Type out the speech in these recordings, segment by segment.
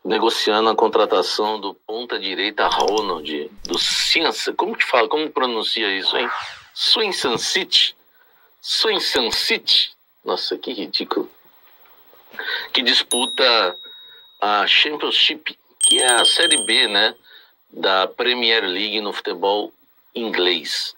Negociando a contratação do ponta-direita Ronald, do Ciência. Como que fala? Como pronuncia isso, hein? Swansea City. Swansea City. Nossa, que ridículo. Que disputa a Championship, que é a Série B, né? Da Premier League no futebol inglês.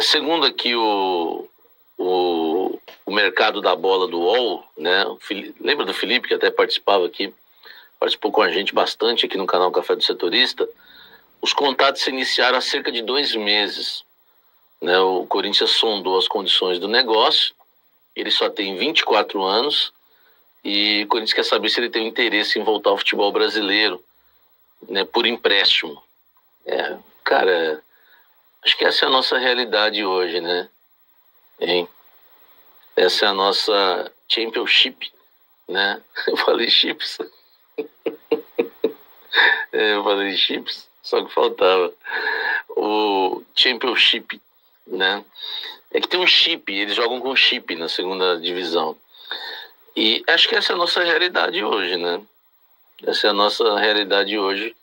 Segundo aqui o mercado da bola do UOL, né? Lembra do Felipe, que até participava aqui? Participou com a gente bastante aqui no canal Café do Setorista. Os contatos se iniciaram há cerca de 2 meses. Né? O Corinthians sondou as condições do negócio. Ele só tem 24 anos. E o Corinthians quer saber se ele tem interesse em voltar ao futebol brasileiro, né, por empréstimo. Cara, acho que essa é a nossa realidade hoje, né? Hein? Essa é a nossa Championship, né? Eu falei chips. Eu falei chips, só que faltava. O Championship, né? É que tem um chip, eles jogam com chip na segunda divisão. E acho que essa é a nossa realidade hoje, né? Essa é a nossa realidade hoje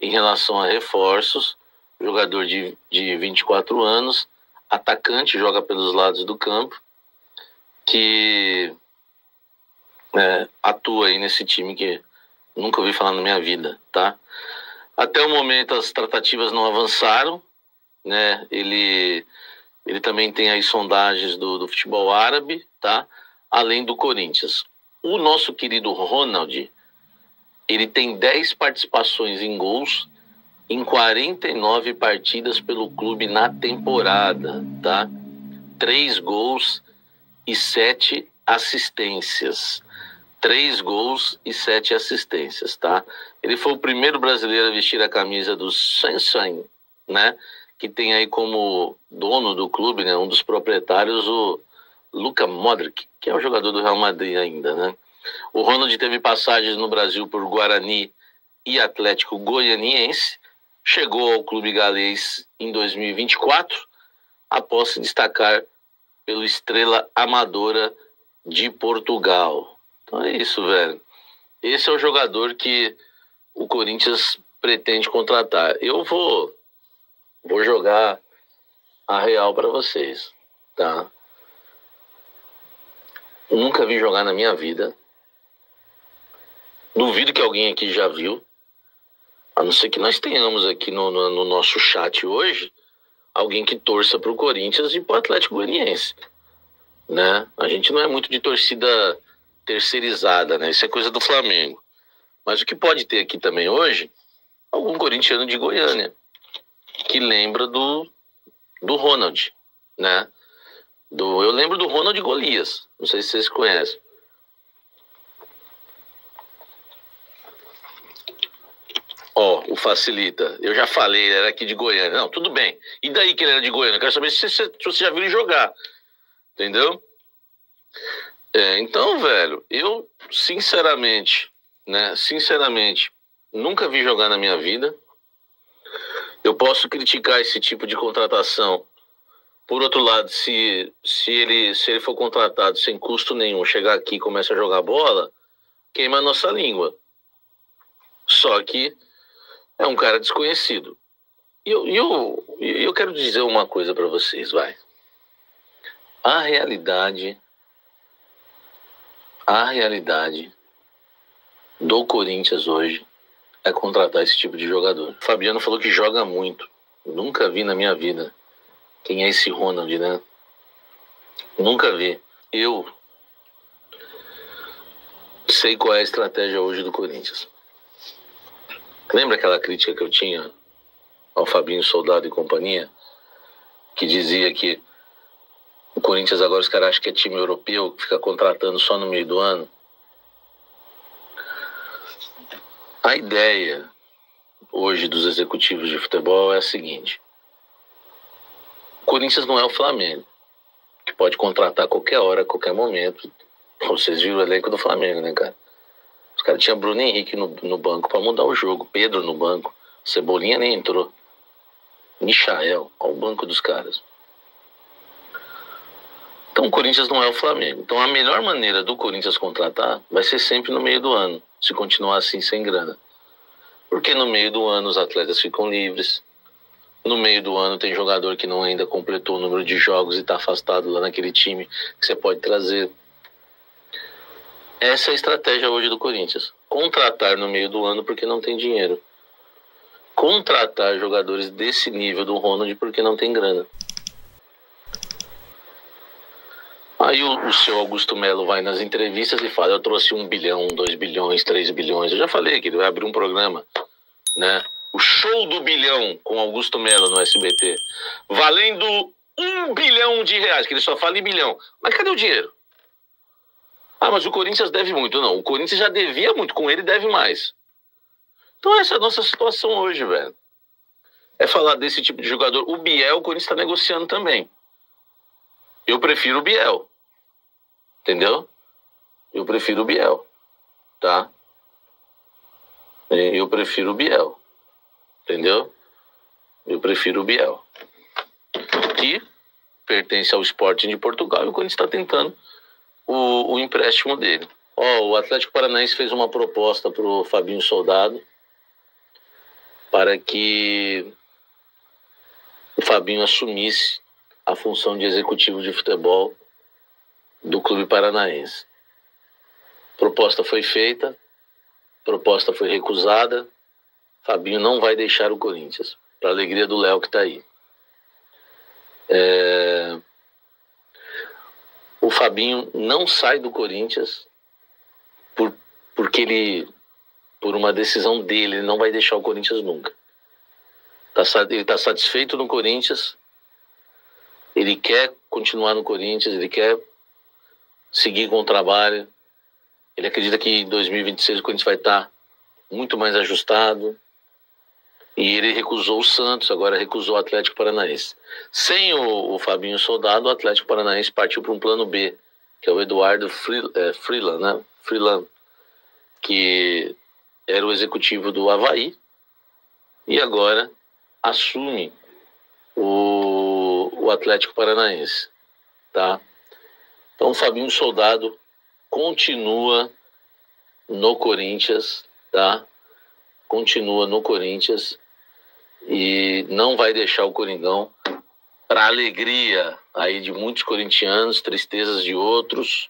em relação a reforços. Jogador de 24 anos, atacante, joga pelos lados do campo, que atua aí nesse time que nunca ouvi falar na minha vida, tá? Até o momento as tratativas não avançaram, né? Ele também tem aí sondagens do futebol árabe, tá? Além do Corinthians. O nosso querido Ronald, ele tem 10 participações em gols em 49 partidas pelo clube na temporada, tá? 3 gols e 7 assistências. 3 gols e 7 assistências, tá? Ele foi o primeiro brasileiro a vestir a camisa do Sunshine, né? Que tem aí como dono do clube, né? Um dos proprietários, o Luka Modric, que é o jogador do Real Madrid ainda, né? O Ronald teve passagens no Brasil por Guarani e Atlético Goianiense. Chegou ao clube galês em 2024, após se destacar pelo Estrela Amadora de Portugal. Então é isso, velho. Esse é o jogador que o Corinthians pretende contratar. Eu vou jogar a real para vocês, tá? Eu nunca vi jogar na minha vida. Duvido que alguém aqui já viu. A não ser que nós tenhamos aqui no nosso chat hoje alguém que torça para o Corinthians e para o Atlético Goianiense, né? A gente não é muito de torcida terceirizada, né? Isso é coisa do Flamengo. Mas o que pode ter aqui também hoje, algum corintiano de Goiânia, que lembra do Ronald, né? Eu lembro do Ronald Golias, não sei se vocês conhecem. O Facilita, eu já falei, ele era aqui de Goiânia. Não, tudo bem. E daí que ele era de Goiânia? Eu quero saber se você já viu ele jogar. Entendeu? Então, velho, eu sinceramente, nunca vi jogar na minha vida. Eu posso criticar esse tipo de contratação. Por outro lado, se ele for contratado sem custo nenhum, chegar aqui e começa a jogar bola, queima a nossa língua. Só que é um cara desconhecido. E eu quero dizer uma coisa para vocês, vai. A realidade do Corinthians hoje é contratar esse tipo de jogador. O Fabiano falou que joga muito. Nunca vi na minha vida. Quem é esse Ronald, né? Nunca vi. Eu sei qual é a estratégia hoje do Corinthians. Lembra aquela crítica que eu tinha ao Fabinho Soldado e companhia? Que dizia que o Corinthians agora os caras acham que é time europeu, que fica contratando só no meio do ano. A ideia hoje dos executivos de futebol é a seguinte. O Corinthians não é o Flamengo, que pode contratar a qualquer hora, a qualquer momento. Vocês viram o elenco do Flamengo, né, cara? Os caras tinham Bruno Henrique no banco para mudar o jogo, Pedro no banco, Cebolinha nem entrou. Michael, ao banco dos caras. Então o Corinthians não é o Flamengo. Então a melhor maneira do Corinthians contratar vai ser sempre no meio do ano, se continuar assim sem grana. Porque no meio do ano os atletas ficam livres. No meio do ano tem jogador que não ainda completou o número de jogos e está afastado lá naquele time que você pode trazer. Essa é a estratégia hoje do Corinthians. Contratar no meio do ano porque não tem dinheiro. Contratar jogadores desse nível do Ronald porque não tem grana. Aí o seu Augusto Melo vai nas entrevistas e fala: eu trouxe 1 bilhão, 2 bilhões, 3 bilhões. Eu já falei que ele vai abrir um programa, né? O show do bilhão com Augusto Melo no SBT. Valendo 1 bilhão de reais, que ele só fala em bilhão. Mas cadê o dinheiro? Ah, mas o Corinthians deve muito. Não, o Corinthians já devia muito, com ele deve mais. Então essa é a nossa situação hoje, velho. É falar desse tipo de jogador. O Biel, o Corinthians está negociando também. Eu prefiro o Biel. Entendeu? Eu prefiro o Biel. Tá? Eu prefiro o Biel. Entendeu? Eu prefiro o Biel. Que pertence ao Sporting de Portugal e o Corinthians está tentando o empréstimo dele. O Atlético Paranaense fez uma proposta para o Fabinho Soldado para que o Fabinho assumisse a função de executivo de futebol do Clube Paranaense. Proposta foi feita, proposta foi recusada. Fabinho não vai deixar o Corinthians, para a alegria do Léo que está aí. O Fabinho não sai do Corinthians porque ele, por uma decisão dele, ele não vai deixar o Corinthians nunca. Ele está satisfeito no Corinthians, ele quer continuar no Corinthians, ele quer seguir com o trabalho. Ele acredita que em 2026 o Corinthians vai estar muito mais ajustado. E ele recusou o Santos, agora recusou o Atlético Paranaense. Sem o Fabinho Soldado, o Atlético Paranaense partiu para um plano B, que é o Eduardo Freeland, né? Freeland, que era o executivo do Avaí, e agora assume o Atlético Paranaense, tá? Então o Fabinho Soldado continua no Corinthians, tá? Continua no Corinthians e não vai deixar o Coringão, para alegria aí de muitos corintianos, tristezas de outros,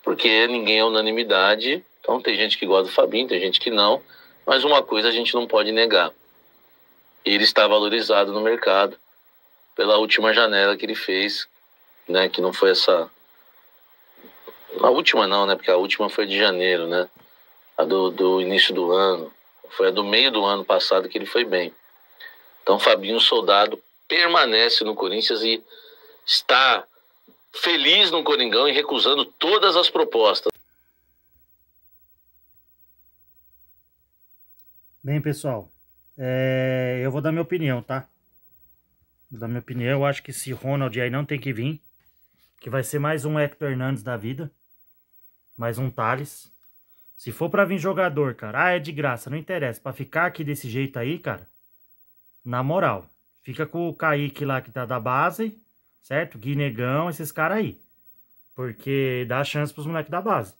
porque ninguém é unanimidade. Então tem gente que gosta do Fabinho, tem gente que não, mas uma coisa a gente não pode negar: ele está valorizado no mercado pela última janela que ele fez, né? Que não foi essa... A última não, né? Porque a última foi de janeiro, né? A do início do ano. Foi a do meio do ano passado que ele foi bem. Então Fabinho Soldado permanece no Corinthians e está feliz no Coringão e recusando todas as propostas. Bem, pessoal, eu vou dar minha opinião, tá? Vou dar minha opinião. Eu acho que esse Ronald aí não tem que vir, que vai ser mais um Hector Hernandes da vida, mais um Thales. Se for pra vir jogador, cara, é de graça, não interessa. Pra ficar aqui desse jeito aí, cara, na moral, fica com o Kaique lá que tá da base, certo? Guinegão, esses caras aí. Porque dá chance pros moleques da base.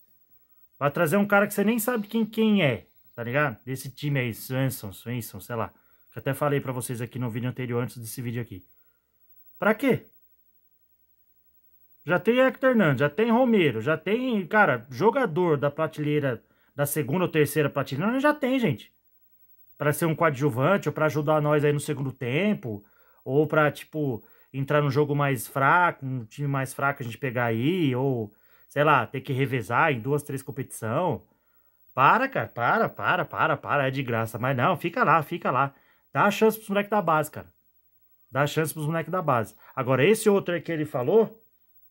Vai trazer um cara que você nem sabe quem é, tá ligado? Desse time aí, Swenson, sei lá. Que eu até falei pra vocês aqui no vídeo anterior, antes desse vídeo aqui. Pra quê? Já tem Hector Hernandes, já tem Romero, já tem, cara, jogador da prateleira, da segunda ou terceira prateleira, já tem, gente. Pra ser um coadjuvante, ou pra ajudar nós aí no segundo tempo, ou pra, tipo, entrar num jogo mais fraco, um time mais fraco a gente pegar aí, ou, sei lá, ter que revezar em 2, 3 competição. Para, cara, para, é de graça. Mas não, fica lá. Dá a chance pros moleques da base, cara. Dá a chance pros moleques da base. Agora, esse outro aí que ele falou,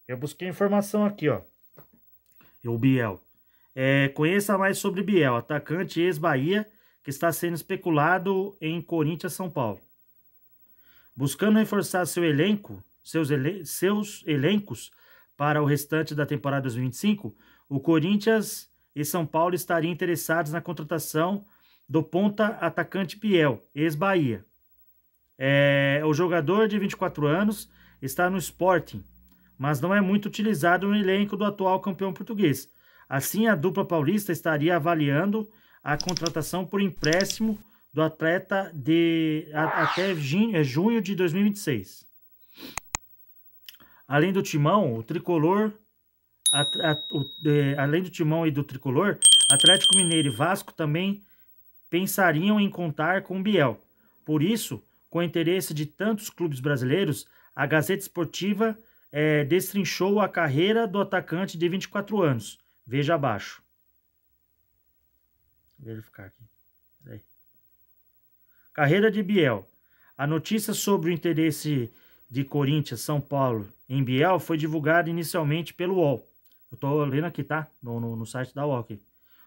eu busquei informação aqui, ó. O Biel. Conheça mais sobre Biel, atacante ex-Bahia, que está sendo especulado em Corinthians, São Paulo. Buscando reforçar seus elencos para o restante da temporada 2025, o Corinthians e São Paulo estariam interessados na contratação do ponta atacante Biel, ex-Bahia. O jogador de 24 anos está no Sporting, mas não é muito utilizado no elenco do atual campeão português. Assim, a dupla paulista estaria avaliando a contratação por empréstimo do atleta até junho de 2026. Além do timão, o tricolor, além do timão e do tricolor, Atlético Mineiro e Vasco também pensariam em contar com Biel. Por isso, com o interesse de tantos clubes brasileiros, a Gazeta Esportiva destrinchou a carreira do atacante de 24 anos. Veja abaixo. Vou verificar aqui. Peraí. Carreira de Biel. A notícia sobre o interesse de Corinthians, São Paulo em Biel foi divulgada inicialmente pelo UOL. Eu estou lendo aqui, tá? No site da UOL aqui.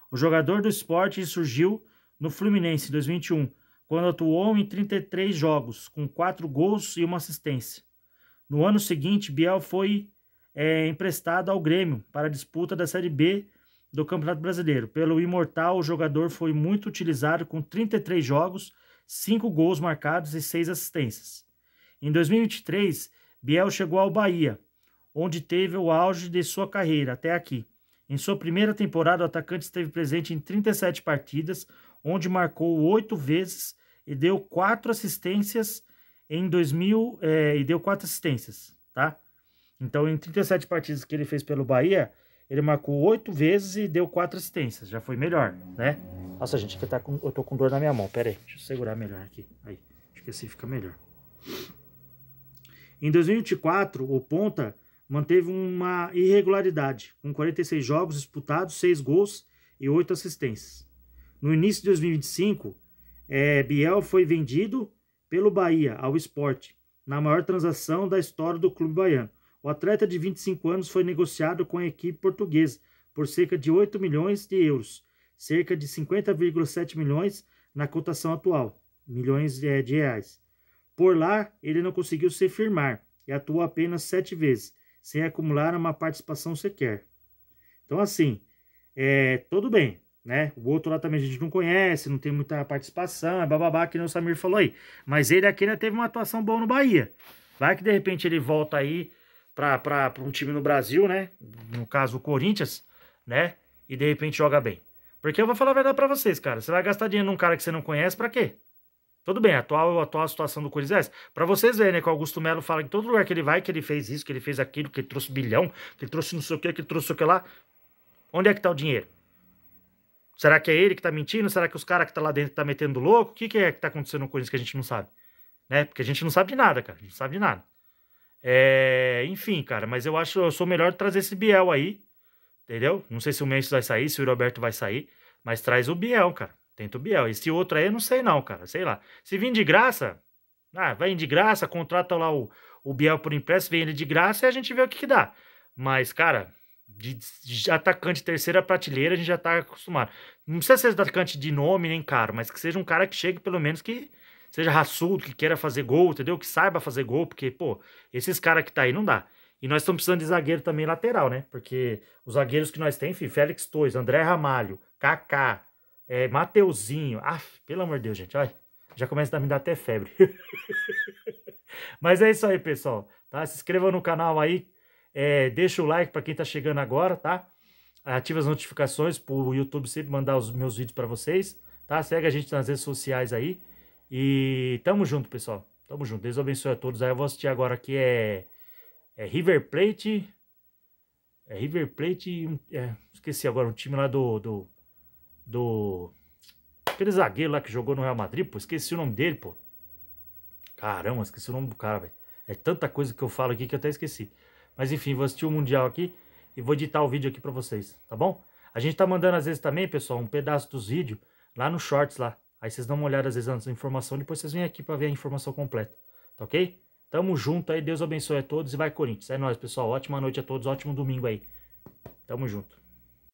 O jogador do Sport surgiu no Fluminense em 2021, quando atuou em 33 jogos, com 4 gols e uma assistência. No ano seguinte, Biel foi emprestado ao Grêmio para a disputa da Série B do Campeonato Brasileiro. Pelo Imortal, o jogador foi muito utilizado com 33 jogos, 5 gols marcados e 6 assistências. Em 2023, Biel chegou ao Bahia, onde teve o auge de sua carreira até aqui. Em sua primeira temporada, o atacante esteve presente em 37 partidas, onde marcou 8 vezes e deu 4 assistências e deu 4 assistências, tá? Então, em 37 partidas que ele fez pelo Bahia, ele marcou 8 vezes e deu 4 assistências. Já foi melhor, né? Nossa, gente, eu tô com dor na minha mão. Pera aí, deixa eu segurar melhor aqui. Aí, acho que assim fica melhor. Em 2024, o ponta manteve uma irregularidade, com 46 jogos disputados, 6 gols e 8 assistências. No início de 2025, Biel foi vendido pelo Bahia ao Sport, na maior transação da história do clube baiano. O atleta de 25 anos foi negociado com a equipe portuguesa por cerca de 8 milhões de euros, cerca de 50,7 milhões na cotação atual, milhões de reais. Por lá, ele não conseguiu se firmar e atuou apenas 7 vezes, sem acumular uma participação sequer. Então, assim, tudo bem, né? O outro lá também a gente não conhece, não tem muita participação, bababá, que nem o Samir falou aí. Mas ele aqui ainda teve uma atuação boa no Bahia. Vai que de repente ele volta aí para um time no Brasil, né? No caso, o Corinthians, né? E de repente joga bem. Porque eu vou falar a verdade pra vocês, cara. Você vai gastar dinheiro num cara que você não conhece, pra quê? Tudo bem, a atual situação do Corinthians é essa. Pra vocês verem, né, que o Augusto Melo fala que todo lugar que ele vai, que ele fez isso, que ele fez aquilo, que ele trouxe bilhão, que ele trouxe não sei o que, que ele trouxe não sei o que lá. Onde é que tá o dinheiro? Será que é ele que tá mentindo? Será que os caras que tá lá dentro tá metendo louco? O que é que tá acontecendo no Corinthians que a gente não sabe? Né? Porque a gente não sabe de nada, cara. A gente não sabe de nada. Enfim, cara, mas eu sou melhor trazer esse Biel aí, entendeu? Não sei se o Mendes vai sair, se o Roberto vai sair, mas traz o Biel, cara. Tenta o Biel. Esse outro aí eu não sei não, cara. Sei lá. Se vir de graça, vai de graça, contrata lá o Biel por empréstimo, vem ele de graça e a gente vê o que dá. Mas, cara, de atacante terceira prateleira a gente já tá acostumado. Não precisa ser atacante de nome nem caro, mas que seja um cara que chegue pelo menos que seja raçudo, que queira fazer gol, entendeu? Que saiba fazer gol, porque, pô, esses caras que tá aí não dá. E nós estamos precisando de zagueiro também lateral, né? Porque os zagueiros que nós temos, enfim, Félix Torres, André Ramalho, Kaká, Mateuzinho. Pelo amor de Deus, gente, olha, já começa a me dar até febre. Mas é isso aí, pessoal, tá? Se inscreva no canal aí, deixa o like para quem tá chegando agora, tá? Ativa as notificações pro YouTube sempre mandar os meus vídeos para vocês, tá? Segue a gente nas redes sociais aí. E tamo junto, pessoal. Tamo junto. Deus abençoe a todos. Aí eu vou assistir agora aqui River Plate. River Plate. Esqueci agora o time lá do aquele zagueiro lá que jogou no Real Madrid, pô. Esqueci o nome dele, pô. Caramba, esqueci o nome do cara, velho. É tanta coisa que eu falo aqui que eu até esqueci. Mas enfim, vou assistir o Mundial aqui e vou editar o vídeo aqui pra vocês, tá bom? A gente tá mandando às vezes também, pessoal, um pedaço dos vídeos lá no Shorts lá. Aí vocês dão uma olhada às vezes nessa informação, depois vocês vêm aqui para ver a informação completa, tá ok? Tamo junto aí, Deus abençoe a todos e vai Corinthians. É nóis, pessoal, ótima noite a todos, ótimo domingo aí. Tamo junto.